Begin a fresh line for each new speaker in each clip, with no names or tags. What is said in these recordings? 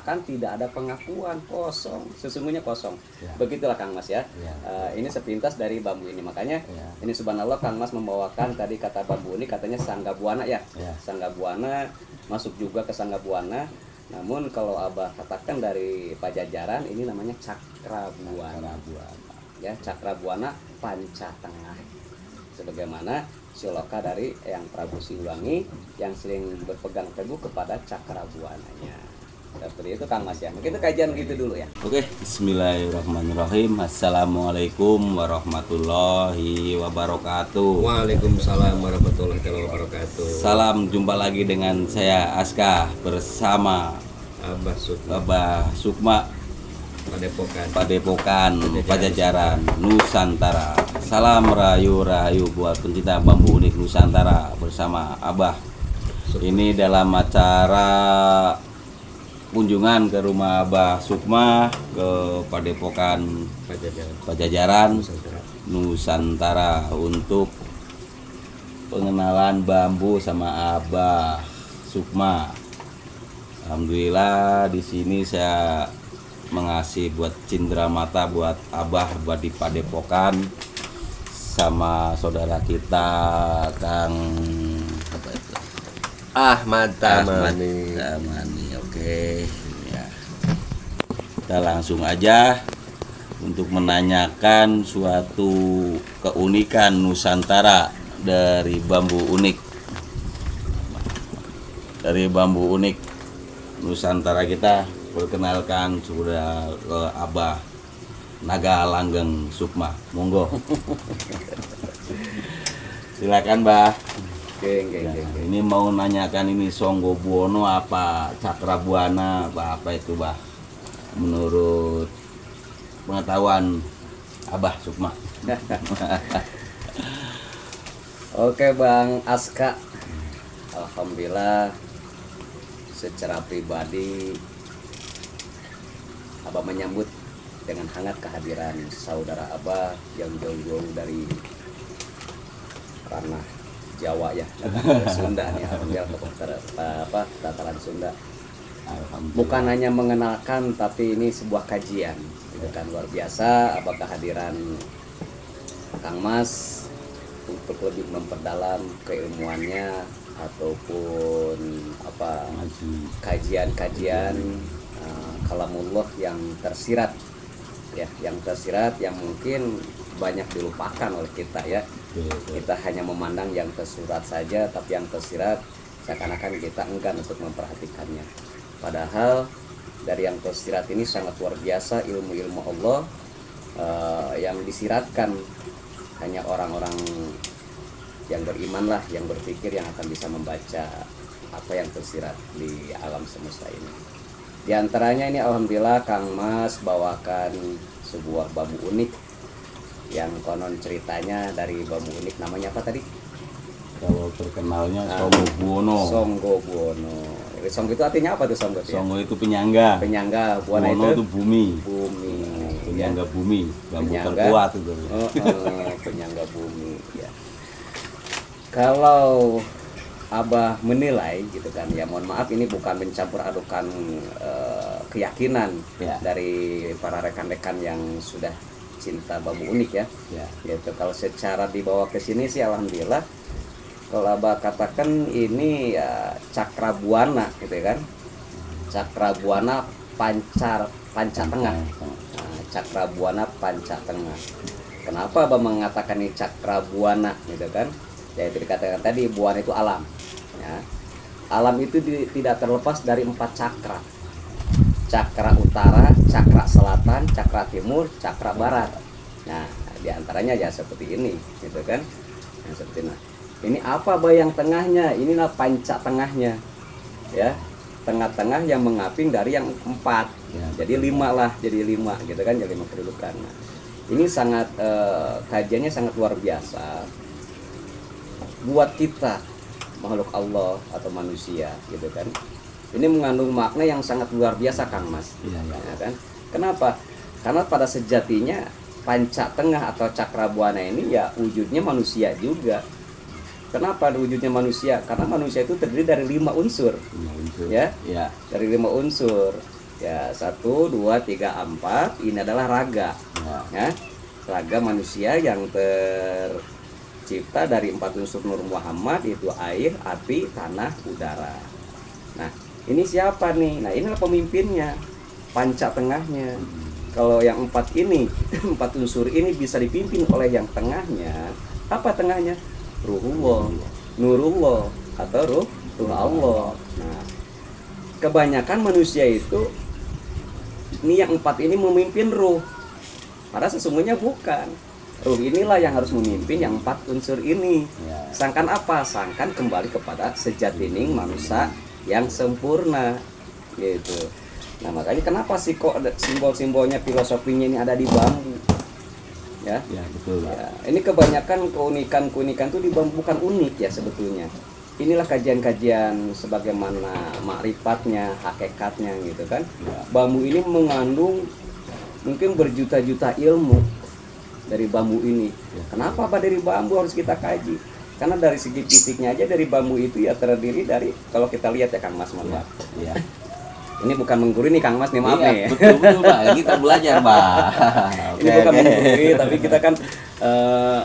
seakan-akan tidak ada pengakuan, kosong, sesungguhnya kosong.
Ya.
Begitulah Kang Mas ya.
Ya.
Ini sepintas dari bambu ini, makanya
Ya.
ini subhanallah Kang Mas membawakan tadi kata bambu ini katanya Sangga Buana ya.
Ya.
Sangga Buana masuk juga ke Sangga Buana. Namun kalau Abah katakan dari Pajajaran ini namanya Cakra Buana. Ya, Cakra Buana panca tengah. Sebagaimana siloka dari yang Prabu Siliwangi yang sering berpegang teguh kepada cakra buananya. Seperti itu Kang Mas ya. Mungkin itu kajian gitu dulu ya.
Oke, bismillahirrahmanirrahim. Assalamualaikum warahmatullahi wabarakatuh.
Waalaikumsalam warahmatullahi wabarakatuh.
Salam, jumpa lagi dengan saya Aska bersama Abah Sukma Padepokan Pajajaran Nusantara. Salam rayu-rayu buat pencinta bambu unik Nusantara bersama Abah. Ini dalam acara kunjungan ke rumah Abah Sukma ke Padepokan Pajajaran Nusantara untuk pengenalan bambu sama Abah Sukma. Alhamdulillah di sini saya mengasih buat cindera mata buat Abah buat di Padepokan sama saudara kita Kang apa itu?
Ahmad Tamani.
Oke ya. Kita langsung aja untuk menanyakan suatu keunikan Nusantara dari bambu unik. Dari bambu unik Nusantara kita perkenalkan sudah ke Abah Naga Langgeng Sukma. Monggo. Silakan, Bah.
Oke.
Ini mau nanyakan ini Songgo Buwono apa Cakra Buana apa itu, Bah? Menurut pengetahuan Abah Sukma.
Oke Bang Aska. Alhamdulillah secara pribadi Abah menyambut dengan hangat kehadiran saudara Abah yang jauh-jauh dari ranah Jawa ya, Sunda nih, alhamdulillah tataran Sunda. Bukan hanya mengenalkan tapi ini sebuah kajian, itu kan luar biasa. Abah kehadiran Kang Mas untuk lebih memperdalam keilmuannya ataupun apa kajian-kajian kalamullah yang tersirat ya, yang mungkin banyak dilupakan oleh kita ya. Kita hanya memandang yang tersurat saja, tapi yang tersirat seakan-akan kita enggan untuk memperhatikannya. Padahal dari yang tersirat ini sangat luar biasa ilmu-ilmu Allah yang disiratkan. Hanya orang-orang yang beriman lah, yang berpikir yang akan bisa membaca apa yang tersirat di alam semesta ini. Di antaranya ini alhamdulillah Kang Mas bawakan sebuah bambu unik yang konon ceritanya dari bambu unik namanya apa tadi?
Kalau terkenalnya Songgo Buwono.
Songgo Buwono. Songgo itu artinya apa tuh Songgo?
Songgo itu penyangga.
Penyangga. Buwono
itu bumi.
Bumi.
Penyangga
ya.
Bumi. Bambu
Penyangga,
terkuat itu.
Penyangga bumi. Ya. Kalau Abah menilai gitu kan ya, mohon maaf ini bukan mencampur adukan keyakinan ya, dari para rekan-rekan yang sudah cinta bambu unik ya. Gitu. Kalau secara dibawa ke sini sih alhamdulillah kalau Abah katakan ini ya Cakra Buana gitu kan. Cakra Buana panca tengah. Nah, Cakra Buana panca tengah. Kenapa Abah mengatakan ini Cakra Buana gitu kan? Ya itu dikatakan tadi buana itu alam. Ya. Alam itu tidak terlepas dari 4 cakra. Cakra utara, cakra selatan, cakra timur, cakra barat. Nah, diantaranya ya seperti ini, gitu kan? Yang seperti ini apa bayang tengahnya? Inilah panca tengahnya, ya. Tengah-tengah yang mengaping dari yang 4. Ya, jadi 5 lah, jadi 5, gitu kan? Jadi 5 kedudukan. Nah, ini sangat kajiannya sangat luar biasa buat kita makhluk Allah atau manusia gitu kan. Ini mengandung makna yang sangat luar biasa Kang Mas. Ya kan? Kenapa? Karena pada sejatinya panca tengah atau cakra buana ini ya wujudnya manusia juga. Kenapa wujudnya manusia? Karena manusia itu terdiri dari 5 unsur. Ya. Dari 5 unsur. Ya, 1, 2, 3, 4. Ini adalah raga. Ya. Raga manusia yang tercipta dari 4 unsur Nur Muhammad, yaitu air, api, tanah, udara. Nah, ini siapa nih? Nah, inilah pemimpinnya, panca tengahnya. Kalau yang 4 ini, 4 unsur ini bisa dipimpin oleh yang tengahnya. Apa tengahnya? Ruhullah, Nurullah, atau ruh Allah. Nah, kebanyakan manusia itu ini yang 4 ini memimpin ruh. Padahal sesungguhnya bukan. Ruh inilah yang harus memimpin yang 4 unsur ini. Sangkan apa? Sangkan kembali kepada sejatining manusia yang sempurna, gitu. Nah, makanya kenapa sih kok simbol-simbolnya, filosofinya ini ada di bambu? Ya,
betul.
Ya, ini kebanyakan keunikan itu di bambu, bukan unik ya sebetulnya. Inilah kajian-kajian sebagaimana makrifatnya, hakikatnya gitu kan. Bambu ini mengandung mungkin berjuta-juta ilmu dari bambu ini. Kenapa dari bambu harus kita kaji? Karena dari segi fisiknya aja dari bambu itu ya terdiri dari, kalau kita lihat ya Kang Mas, maaf.
Iya.
Ini bukan menggurui nih Kang Mas nih, maaf nih.
Betul Pak, kita belajar Pak.
Ini bukan menggurui, tapi kita kan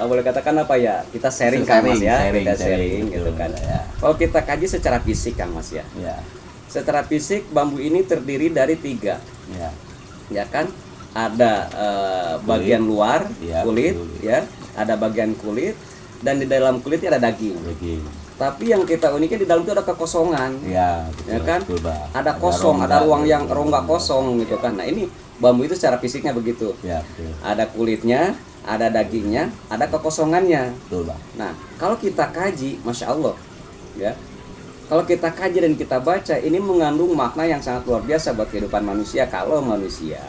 boleh katakan apa ya? Kita sharing Kang Mas ya, kita sharing gitu kan. Ya. Kalau kita kaji secara fisik Kang Mas ya. Secara fisik bambu ini terdiri dari 3. Ya kan? Ada bagian luar kulit, ya, ada bagian kulit, dan di dalam kulitnya ada daging. Tapi yang kita uniknya di dalam itu ada kekosongan, ya kan? Ada kosong, ada ruang yang rongga kosong gitu kan. Nah, ini bambu itu secara fisiknya begitu. Ada kulitnya, ada dagingnya, ada kekosongannya. Nah, kalau kita kaji, masya Allah, ya. Kalau kita kaji dan kita baca, ini mengandung makna yang sangat luar biasa buat kehidupan manusia. Kalau manusia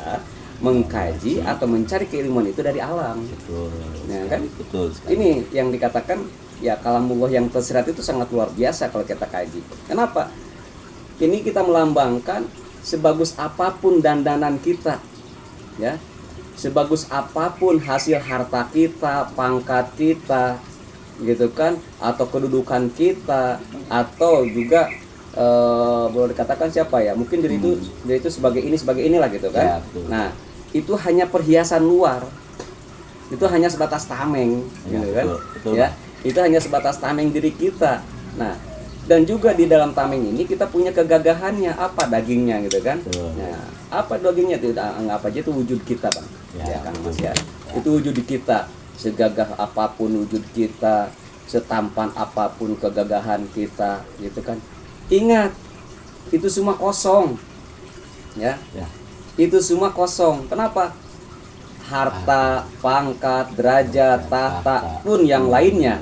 mengkaji atau mencari keilmuan itu dari alam, ya kan? Ini yang dikatakan ya kalamullah yang tersirat itu sangat luar biasa kalau kita kaji. Kenapa? Ini kita melambangkan sebagus apapun dandanan kita, ya, sebagus apapun hasil harta kita, pangkat kita, gitu kan, atau kedudukan kita, atau juga boleh dikatakan siapa ya? Mungkin diri itu sebagai inilah gitu kan. Nah, itu hanya perhiasan luar, itu hanya sebatas tameng, gitu kan, ya, itu hanya sebatas tameng diri kita. Nah, dan juga di dalam tameng ini kita punya kegagahannya, apa dagingnya, gitu kan. Nah, apa dagingnya itu? Anggap aja itu wujud kita, Bang, ya Kang Mas ya. Itu wujud kita, segagah apapun wujud kita, setampan apapun kegagahan kita, gitu kan. Ingat, itu semua kosong, ya. Itu semua kosong. Kenapa? Harta, pangkat, derajat, tahta pun yang lainnya,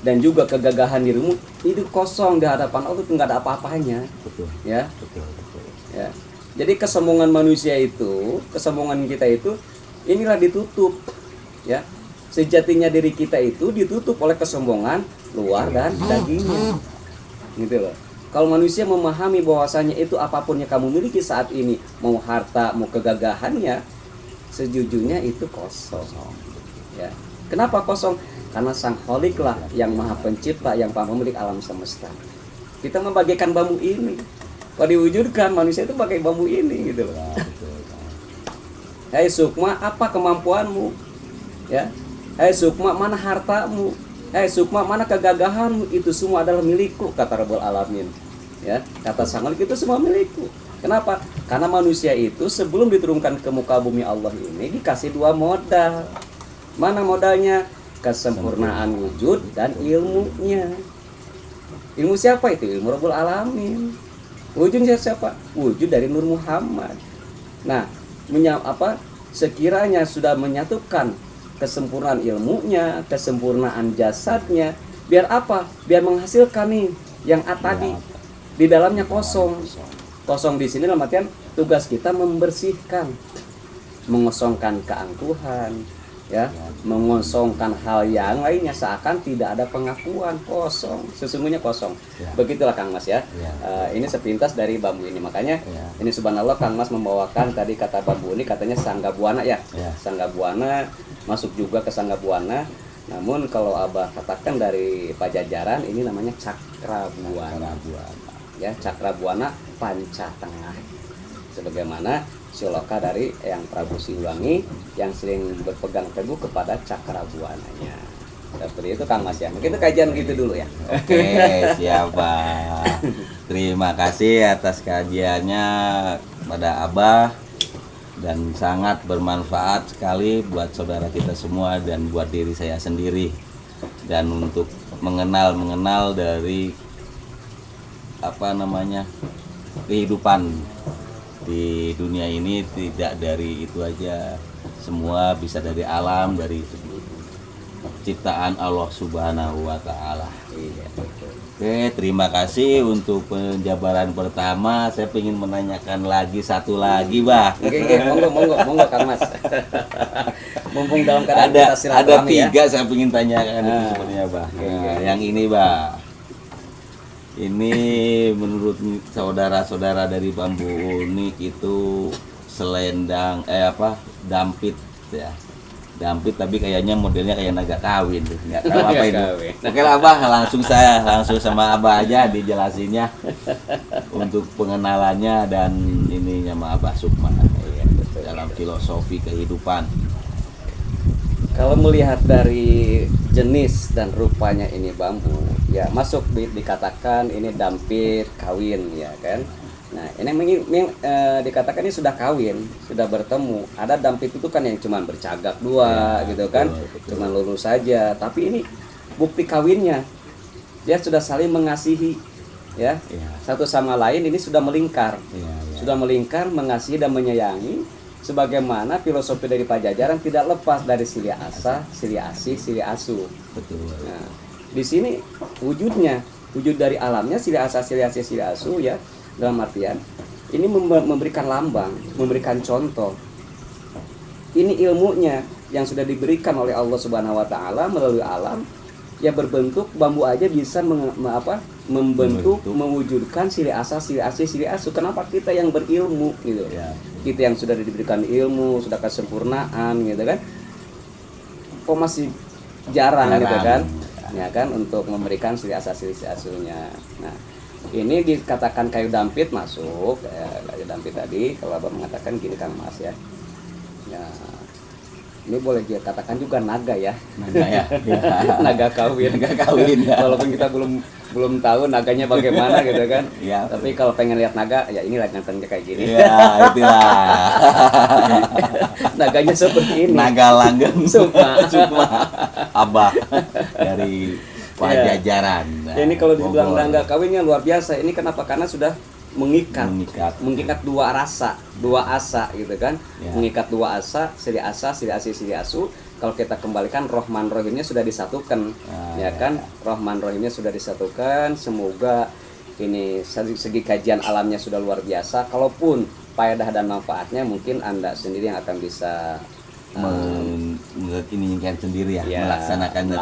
dan juga kegagahan dirimu itu kosong di hadapan Allah, itu nggak ada apa-apanya. Ya. Ya. Jadi kesombongan manusia itu, kesombongan kita itu, inilah ditutup. Ya. Sejatinya diri kita itu ditutup oleh kesombongan luar dan dagingnya. Gitu loh. Kalau manusia memahami bahwasanya itu apapun yang kamu miliki saat ini, mau harta, mau kegagahannya, sejujurnya itu kosong. Ya. Kenapa kosong? Karena Sang Kholik lah yang Maha Pencipta, yang Maha Pemilik alam semesta. Kita membagikan bambu ini. Kalau diwujudkan, manusia itu pakai bambu ini, gitu loh. Hai Sukma, apa kemampuanmu? Ya. Hai Sukma, mana hartamu? Sukma, mana kegagahanmu? Itu semua adalah milikku, kata Rabbul Alamin. Ya, kata Sang Kholik, itu semua milikku. Kenapa? Karena manusia itu sebelum diturunkan ke muka bumi Allah ini dikasih 2 modal. Mana modalnya? Kesempurnaan wujud dan ilmunya. Ilmu siapa itu? Ilmu Rabbul Alamin. Wujudnya siapa? Wujud dari Nur Muhammad. Nah, sekiranya sudah menyatukan kesempurnaan ilmunya, kesempurnaan jasadnya, biar apa? Biar menghasilkan nih yang tadi di dalamnya kosong. Kosong di sini dalam artian tugas kita membersihkan, mengosongkan keangkuhan, ya, mengosongkan hal yang lainnya, seakan tidak ada pengakuan, kosong, sesungguhnya kosong. Begitulah Kang Mas ya. Ini sepintas dari bambu ini, makanya ini subhanallah Kang Mas membawakan tadi kata bambu ini katanya Sangga Buana ya. Sangga Buana masuk juga ke Sangga Buana. Namun kalau Abah katakan dari Pajajaran ini namanya Cakra Buana. Ya, Cakra Buana panca tengah. sebagaimana Siloka dari yang Prabu Siliwangi yang sering berpegang teguh kepada cakrabuananya. Seperti itu Kang Mas ya. Mungkin itu kajian gitu dulu ya.
Oke, siap Pak. Terima kasih atas kajiannya pada Abah, dan sangat bermanfaat sekali buat saudara kita semua dan buat diri saya sendiri. Dan untuk mengenal dari kehidupan di dunia ini tidak dari itu aja, semua bisa dari alam, dari ciptaan Allah Subhanahu wa Ta'ala. Oke, terima kasih untuk penjabaran pertama. Saya ingin menanyakan satu lagi, Bah.
Oke, monggo Kang Mas. Mumpung dalam keadaan kita
ada
silaturahmi
3 saya ingin tanyakan itu sebenarnya, Bah. Yang ini, Bah. Ini menurut saudara-saudara dari Bambu Unik itu selendang dampit ya. Dampit tapi kayaknya modelnya kayak naga kawin tuh. Enggak tahu apa itu. Oke lah Abah, langsung sama Abah aja dijelasinnya untuk pengenalannya dan ininya sama Abah Sukma dalam filosofi kehidupan.
Kalau melihat dari jenis dan rupanya ini bambu, ya masuk dikatakan ini dampit kawin ya kan. Nah ini dikatakan ini sudah kawin, sudah bertemu. Ada dampit itu kan yang cuma bercagak dua gitu kan, cuma lurus saja. Tapi ini bukti kawinnya, dia sudah saling mengasihi ya, satu sama lain. Ini sudah melingkar, sudah melingkar, mengasihi dan menyayangi. Sebagaimana filosofi dari Pajajaran tidak lepas dari silih asa, silih asih, silih asuh.
Betul.
Nah, di sini wujud dari alamnya silih asa, silih asih, silih asuh ya. Dalam artian ini memberikan lambang, memberikan contoh. Ini ilmunya yang sudah diberikan oleh Allah Subhanahu wa Ta'ala melalui alam. Ya berbentuk bambu aja bisa membentuk, mewujudkan silih asa, silih asih, silih asuh. Kenapa kita yang berilmu gitu ya. Kita yang sudah diberikan ilmu, sudah kesempurnaan gitu kan, kok masih jarang gitu kan, ya kan, untuk memberikan silih asa, silih asuhnya. Nah ini dikatakan kayu dampit masuk kayu dampit tadi. Kalau Abah mengatakan gini Kang Mas ya, ini boleh dia katakan juga naga ya. Naga kawin ya. Walaupun kita belum tahu naganya bagaimana gitu kan ya. Tapi kalau pengen lihat naga ya inilah gantengnya kayak gini ya, itulah. Naganya seperti ini,
naga langgeng
Sukma
Abah dari Pajajaran.
Nah, ini kalau dibilang naga kawinnya luar biasa. Ini kenapa? Karena sudah mengikat dua rasa, dua asa gitu kan, mengikat dua asa, silih asih, silih asuh. Kalau kita kembalikan Rohman Rohimnya sudah disatukan, ya kan, Rohman Rohimnya sudah disatukan. Semoga ini segi kajian alamnya sudah luar biasa. Kalaupun faedah dan manfaatnya mungkin Anda sendiri yang akan bisa
menginginkan sendiri melaksanakan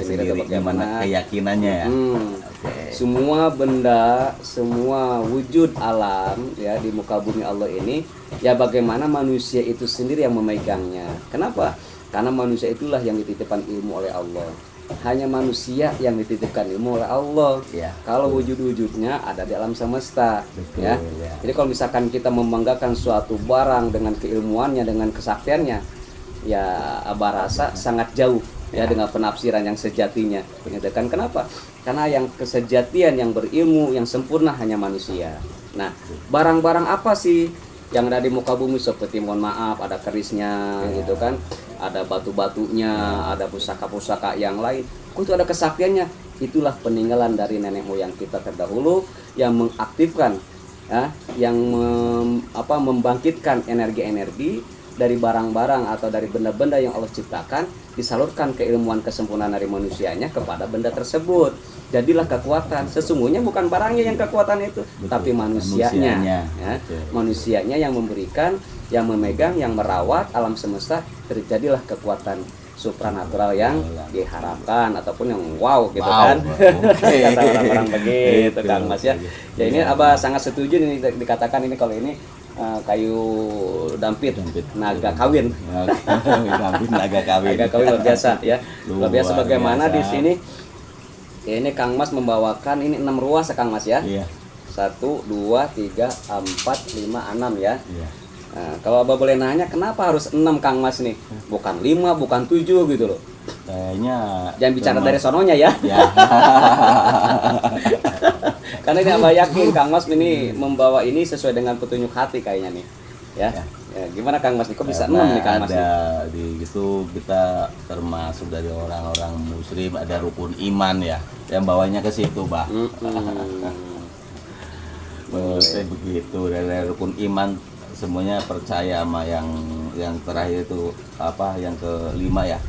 sendiri
bagaimana
keyakinannya ya.
Semua benda, semua wujud alam ya di muka bumi Allah ini ya, bagaimana manusia itu sendiri yang memegangnya. Kenapa? Karena manusia itulah yang dititipkan ilmu oleh Allah. Hanya manusia yang dititipkan ilmu oleh Allah. Kalau wujud-wujudnya ada di alam semesta. Jadi kalau misalkan kita membanggakan suatu barang dengan keilmuannya, dengan kesaktiannya, ya Abah rasa sangat jauh ya dengan penafsiran yang sejatinya. Kan kenapa? Karena yang kesejatian, yang berilmu, yang sempurna hanya manusia. Nah, barang-barang apa sih yang ada di muka bumi? Seperti mohon maaf ada kerisnya gitu kan, ada batu-batunya, ada pusaka-pusaka yang lain. Kok itu ada kesaktiannya? Itulah peninggalan dari nenek moyang kita terdahulu yang mengaktifkan yang membangkitkan energi-energi dari barang-barang atau dari benda-benda yang Allah ciptakan, disalurkan keilmuan kesempurnaan dari manusianya kepada benda tersebut. Jadilah kekuatan. Sesungguhnya bukan barangnya yang kekuatan itu, tapi manusianya. Manusianya yang memberikan, yang memegang, yang merawat alam semesta. Terjadilah kekuatan supranatural yang diharapkan ataupun yang wow gitu kan. Kata orang-orang begitu Kang Mas ya. Ya ini Abah sangat setuju ini dikatakan ini kalau ini kayu dampit naga kawin.
Naga kawin
luar biasa ya. Luar biasa bagaimana di sini ini Kang Mas membawakan ini 6 ruas ya Kang Mas ya. 1 1, 2, 3, 4, 5, 6 ya.
Iya.
Nah, kalau Abah boleh nanya kenapa harus 6 Kang Mas nih? Bukan 5, bukan 7 gitu loh.
Kayaknya
Jangan bicara dari sononya ya.
ya.
Karena ini Abah yakin Kang Mas ini membawa ini sesuai dengan petunjuk hati kayaknya nih. Ya. Ya, gimana Kang Mas nih? Kok bisa 6 nih Kang Mas?
Ada di gitu kita termasuk dari orang-orang muslim, ada rukun iman ya. Yang bawanya ke situ, Bah. Menurutnya begitu, dari rukun iman semuanya percaya sama yang terakhir itu apa, yang kelima ya,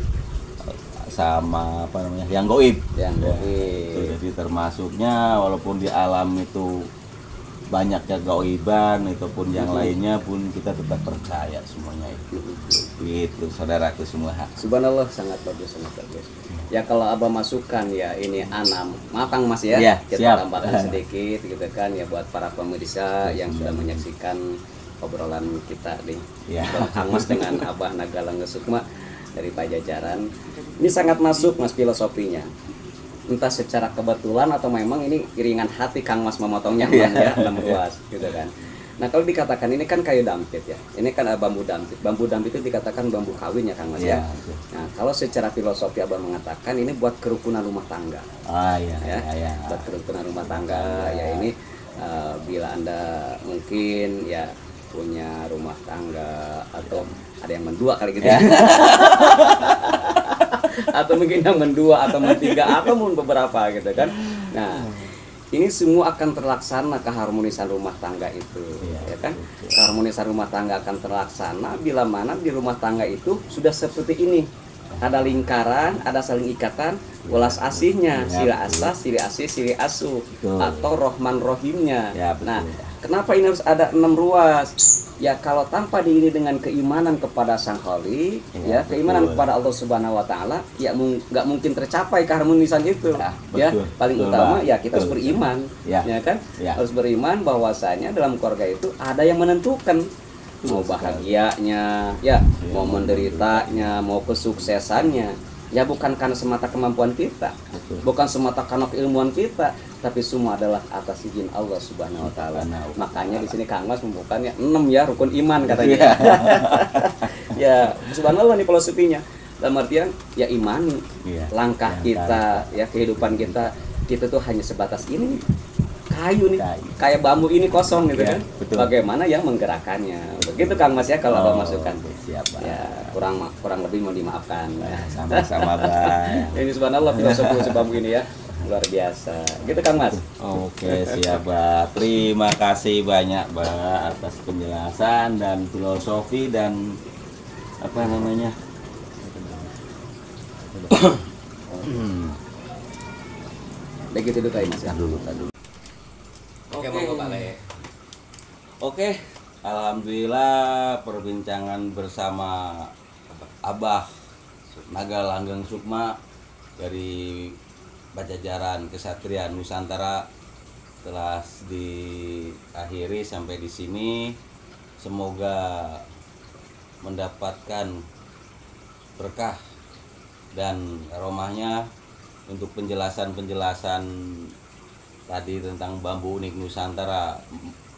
sama apa namanya, yang goib.
Yang
Ya,
goib.
itu jadi termasuknya walaupun di alam itu banyaknya gaoiban itu pun yang lainnya pun kita tetap percaya semuanya itu saudaraku semua.
Subhanallah, sangat bagus, sangat bagus. Ya kalau Abah masukkan ya ini 6, maaf Kang Mas ya,
Ya,
kita
siap.
tambahkan sedikit gitu kan ya buat para pemirsa yang sudah menyaksikan obrolan kita nih,
Ya.
Kang Mas dengan Abah Nagalangga Sukma dari Pajajaran. Ini sangat masuk Mas filosofinya. Entah secara kebetulan atau memang ini iringan hati Kang Mas memotongnya ya 6 ruas gitu kan. Nah kalau dikatakan ini kan kayu dampit ya, ini kan bambu dampit. Bambu dampit itu dikatakan bambu kawin ya Kang Mas ya. Nah kalau secara filosofi Abah mengatakan ini buat kerukunan rumah tangga.
Iya, ya.
Buat kerukunan rumah tangga ya ini bila Anda mungkin ya punya rumah tangga atau ada yang mendua kali gitu ya. Atau mungkin yang mendua atau mentiga atau mungkin beberapa gitu kan. Nah ini semua akan terlaksana keharmonisan rumah tangga itu ya kan. Keharmonisan rumah tangga akan terlaksana bila mana di rumah tangga itu sudah seperti ini, ada lingkaran, ada saling ikatan, welas asihnya, sila asah, sila asih, sila asuh, atau rohman rohimnya. Nah kenapa ini harus ada 6 ruas? Ya kalau tanpa diiringi dengan keimanan kepada Sang Khalik, ya keimanan kepada Allah Subhanahu Wa Taala, ya nggak mungkin tercapai keharmonisan itu. Ya paling utama ya kita harus beriman, ya kan? Harus beriman bahwasanya dalam keluarga itu ada yang menentukan mau bahagianya, ya mau menderitanya, mau kesuksesannya. Ya bukan karena semata kemampuan kita, bukan semata karena keilmuan kita, tapi semua adalah atas izin Allah Subhanahu Wa Taala. Makanya di sini Kang Mas membukannya 6 ya rukun iman katanya. Ya subhanallah nih filosofinya. Dalam artian ya imani langkah kita, ya kehidupan kita tuh hanya sebatas ini. Kayu nih, kayak bambu ini kosong gitu kan. Bagaimana yang menggerakkannya? Begitu Kang Mas ya kalau Abah masukkan.
Siap,
ya kurang lebih mau dimaafkan.
Sama-sama, Bang.
Ini subhanallah filosofi bambu ini ya. Luar biasa. Gitu Kang Mas.
Oke, siap, Pak. Terima kasih banyak, Pak, atas penjelasan dan filosofi dan apa namanya?
Begitu dulu Kang Mas ya.
Dulu. Oke, alhamdulillah perbincangan bersama Abah Nagalangga Sukma dari Pajajaran Kesatrian Nusantara telah diakhiri sampai di sini. Semoga mendapatkan berkah dan aromahnya untuk penjelasan-penjelasan tadi tentang bambu unik Nusantara,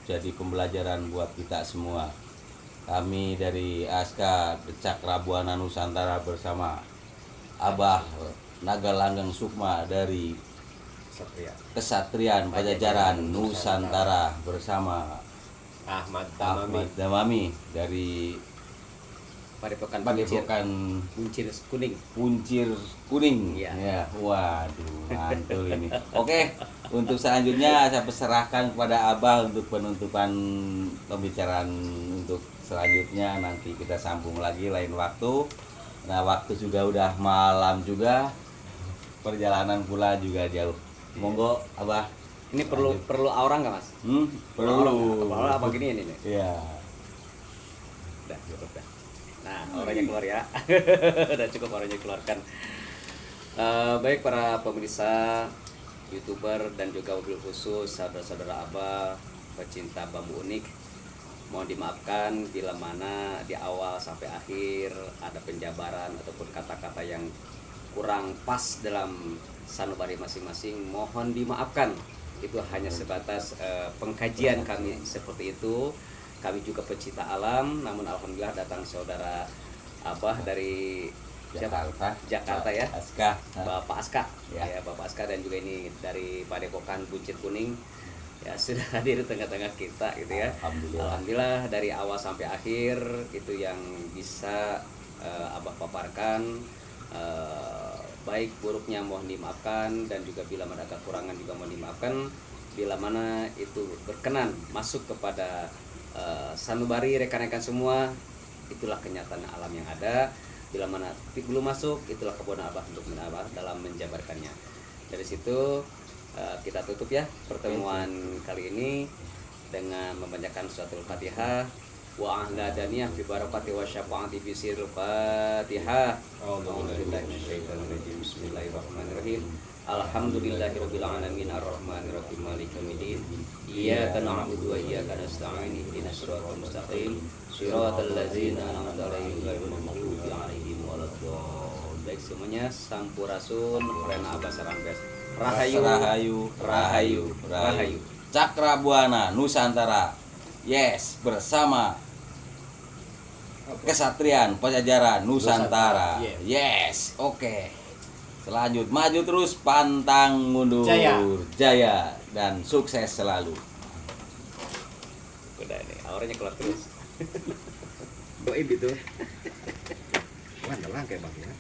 jadi pembelajaran buat kita semua. Kami dari Aska Cakrabuana Nusantara bersama Abah Nagalangga Sukma dari Kesatrian Pajajaran Nusantara bersama
Ahmad
Damami dari
Padepokan Puncir Kuning.
Ya, waduh, mantul ini. Oke, untuk selanjutnya saya perserahkan kepada Abah untuk penutupan pembicaraan untuk selanjutnya. Nanti kita sambung lagi lain waktu. Nah, waktu juga udah malam juga. Perjalanan pula juga jauh. Monggo, Abah.
Ini perlu orang nggak Mas?
Perlu.
Apa gini ini?
Iya.
Udah cukup dah. Nah, orangnya keluar ya. Udah cukup orangnya keluarkan. Baik para pemirsa, YouTuber dan juga mobil khusus saudara-saudara Abah pecinta bambu unik, mohon dimaafkan bila mana di awal sampai akhir ada penjabaran ataupun kata-kata yang kurang pas dalam sanubari masing-masing, mohon dimaafkan. itu hanya sebatas pengkajian kami seperti itu. Kami juga pecinta alam, namun alhamdulillah datang saudara Abah dari Jakarta ya,
Aska.
Bapak Aska
Ya.
ya, Bapak Aska, dan juga ini dari Padepokan Buncit Kuning ya, sudah hadir di tengah-tengah kita gitu ya. Alhamdulillah dari awal sampai akhir itu yang bisa Abah paparkan, baik buruknya mohon dimaafkan, dan juga bila ada kekurangan juga mohon dimaafkan. Bila mana itu berkenan masuk kepada sanubari rekan-rekan semua, itulah kenyataan alam yang ada. Bila mana belum masuk, itulah kebenaran Abah untuk Abah dalam menjabarkannya. Dari situ kita tutup ya pertemuan kali ini dengan membacakan suratul Fatihah. Wa ahladaniya fi barakati wa syafaati fi sirril Fatihah. Bismillahirrahmanirrahim. Alhamdulillahirabbil alamin arrahmanirrahim maliki yaumiddin. Iyyaka na'budu wa iyyaka nasta'in ihdinas siratal mustaqim siratal ladzina an'amta 'alaihim ghairil maghdubi 'alaihim waladdallin. Baik semuanya, sampurasun rena Abah Sarampes. Rahayu,
Rahayu, Rahayu, Rahayu. Cakra Buana Nusantara. Yes, bersama Kesatrian Pajajaran Nusantara. Yes, oke. Selanjut maju terus, pantang mundur. Jaya dan sukses selalu.
Udah nih, auranya keluar terus.
Goib itu. Wah, kayak bang ya.